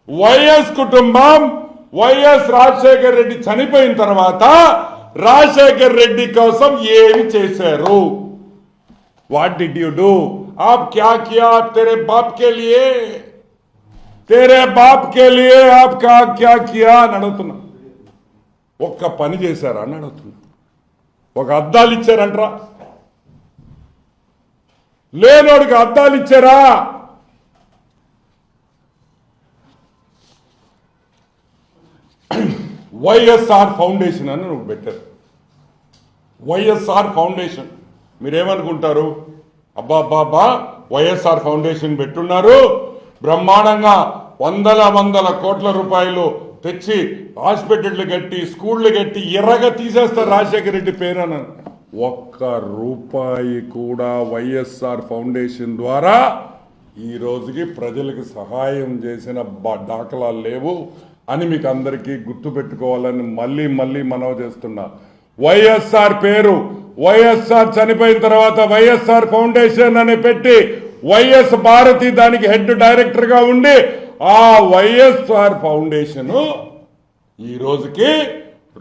YS కుటుంబం YS Rajasekhar Reddy చనిపోయిన తర్వాత రాజశేఖర్ రెడ్డి కోసం ఏమి చేశారు? What did you do? आप क्या किया तेरे बाप के लिए? तेरे बाप के लिए आप क्या किया అని అడుగుతున్నా. ఒక్క పని చేశారా అని అడుగుతున్నా. ఒక అద్దాలు ఇచ్చారంటరా? లేనోడికి అద్దాలు ఇచ్చారా? వైఎస్ఆర్ ఫౌండేషన్ అని నువ్వు పెట్టారు. వైఎస్ఆర్ ఫౌండేషన్ మీరేమనుకుంటారు? అబ్బాబ్బాబ్బా వైఎస్ఆర్ ఫౌండేషన్ పెట్టున్నారు, బ్రహ్మాండంగా వందల కోట్ల రూపాయలు తెచ్చి హాస్పిటళ్లు కట్టి స్కూళ్లు కట్టి ఎర్రగా తీసేస్తారు రాజశేఖర రెడ్డి పేరున. ఒక్క రూపాయి కూడా వైఎస్ఆర్ ఫౌండేషన్ ద్వారా ఈ రోజుకి ప్రజలకు సహాయం చేసిన దాఖలాలు లేవు అని మీకు అందరికీ గుర్తుపెట్టుకోవాలని మళ్ళీ మనవి చేస్తున్నా. వైఎస్ఆర్ పేరు వైఎస్ఆర్ చనిపోయిన తర్వాత వైఎస్ఆర్ ఫౌండేషన్ అని పెట్టి వైఎస్ భారతి దానికి హెడ్ డైరెక్టర్ గా ఉండి ఆ వైఎస్ఆర్ ఫౌండేషన్ ఈ రోజుకి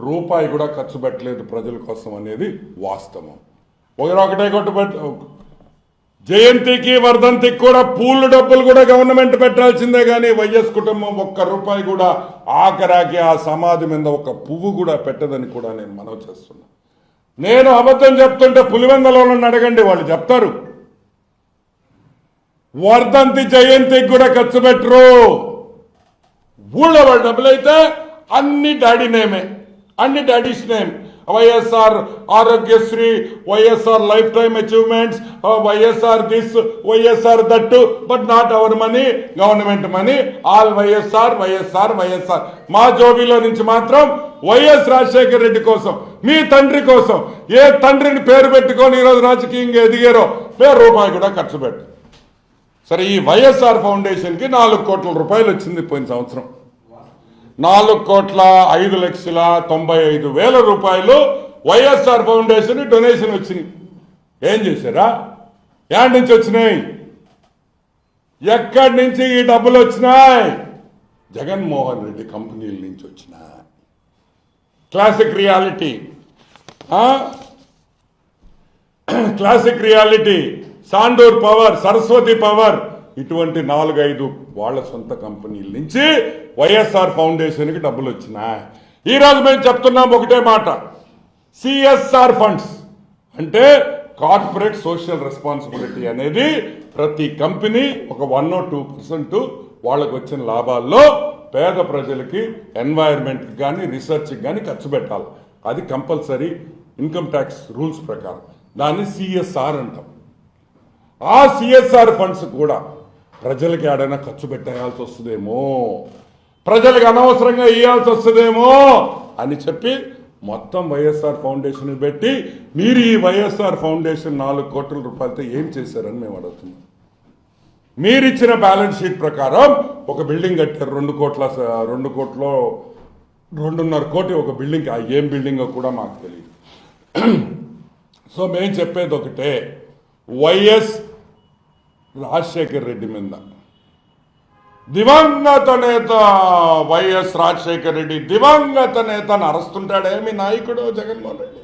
రూపాయి కూడా ఖర్చు పెట్టలేదు ప్రజల కోసం అనేది వాస్తవం. ఒకటే జయంతికి వర్ధంతికి కూడా పూలు డబ్బులు కూడా గవర్నమెంట్ పెట్టాల్సిందే కానీ వైఎస్ కుటుంబం ఒక్క రూపాయి కూడా ఆఖరాకి ఆ సమాధి మీద ఒక పువ్వు కూడా పెట్టదని కూడా నేను మనవి చేస్తున్నా. నేను అబద్ధం చెప్తుంటే పులివెందలో అడగండి, వాళ్ళు చెప్తారు. వర్ధంతి జయంతికి కూడా ఖర్చు పెట్టరు. ఊళ్ళో వాళ్ళ డబ్బులైతే అన్ని డాడీ నేమే, అన్ని daddy's name. YSR Aarogyasri, YSR lifetime achievements, YSR this, YSR that, but not our money, government money, all YSR YSR YSR. మా జోబీలో నుంచి మాత్రం వైఎస్ రాజశేఖర రెడ్డి కోసం, మీ తండ్రి కోసం, ఏ తండ్రిని పేరు పెట్టుకొని ఈరోజు రాజకీయంగా ఎదిగారో రూపాయి కూడా ఖర్చు పెట్టు. సరే, ఈ వైఎస్ఆర్ ఫౌండేషన్కి 4 కోట్ల రూపాయలు వచ్చింది పోయిన సంవత్సరం. 4,95,95,000 రూపాయలు వైఎస్ఆర్ ఫౌండేషన్ డొనేషన్ వచ్చినాయి. ఏం చేశారా? ఎక్కడి నుంచి వచ్చినాయి? ఎక్కడి నుంచి ఈ డబ్బులు వచ్చినాయి? జగన్మోహన్ రెడ్డి కంపెనీల నుంచి వచ్చినాయి. Classic reality, classic reality, Sandur power, Saraswati power, ఇటువంటి 4-5 వాళ్ళ సొంత కంపెనీల నుంచి వైఎస్ఆర్ ఫౌండేషన్కి డబ్బులు వచ్చినాయి. ఈరోజు మేము చెప్తున్నాం ఒకటే మాట, సిఎస్ఆర్ ఫండ్స్ అంటే కార్పొరేట్ సోషల్ రెస్పాన్సిబిలిటీ అనేది ప్రతి కంపెనీ ఒక 1 or 2% వాళ్ళకు వచ్చిన లాభాల్లో పేద ప్రజలకి, ఎన్వైరన్మెంట్కి కానీ రీసెర్చ్కి కానీ ఖర్చు పెట్టాలి. అది కంపల్సరీ ఇన్కమ్ ట్యాక్స్ రూల్స్ ప్రకారం. దాన్ని సిఎస్ఆర్ అంటాం. ఆ సిఎస్ఆర్ ఫండ్స్ కూడా ప్రజలకి ఏడైనా ఖర్చు పెట్టేయాల్సి వస్తుందేమో, ప్రజలకు అనవసరంగా ఇవ్వాల్సి వస్తుందేమో అని చెప్పి మొత్తం వైఎస్ఆర్ ఫౌండేషన్ పెట్టి మీరు ఈ వైఎస్ఆర్ ఫౌండేషన్ 4 కోట్ల రూపాయలతో ఏం చేశారని మేము అడుగుతున్నాం. మీరిచ్చిన బ్యాలెన్స్ షీట్ ప్రకారం ఒక బిల్డింగ్ కట్టారు 2 కోట్లు 2.5 కోటి ఒక బిల్డింగ్. ఏం బిల్డింగో కూడా మాకు తెలియదు. సో మేము చెప్పేది ఒకటే, వైఎస్ రాజశేఖర్ రెడ్డి మీద దివంగత నేత వైఎస్ రాజశేఖర్ రెడ్డి దివంగత నేతను అరెస్తుంటాడే మీ నాయకుడు జగన్మోహన్ రెడ్డి.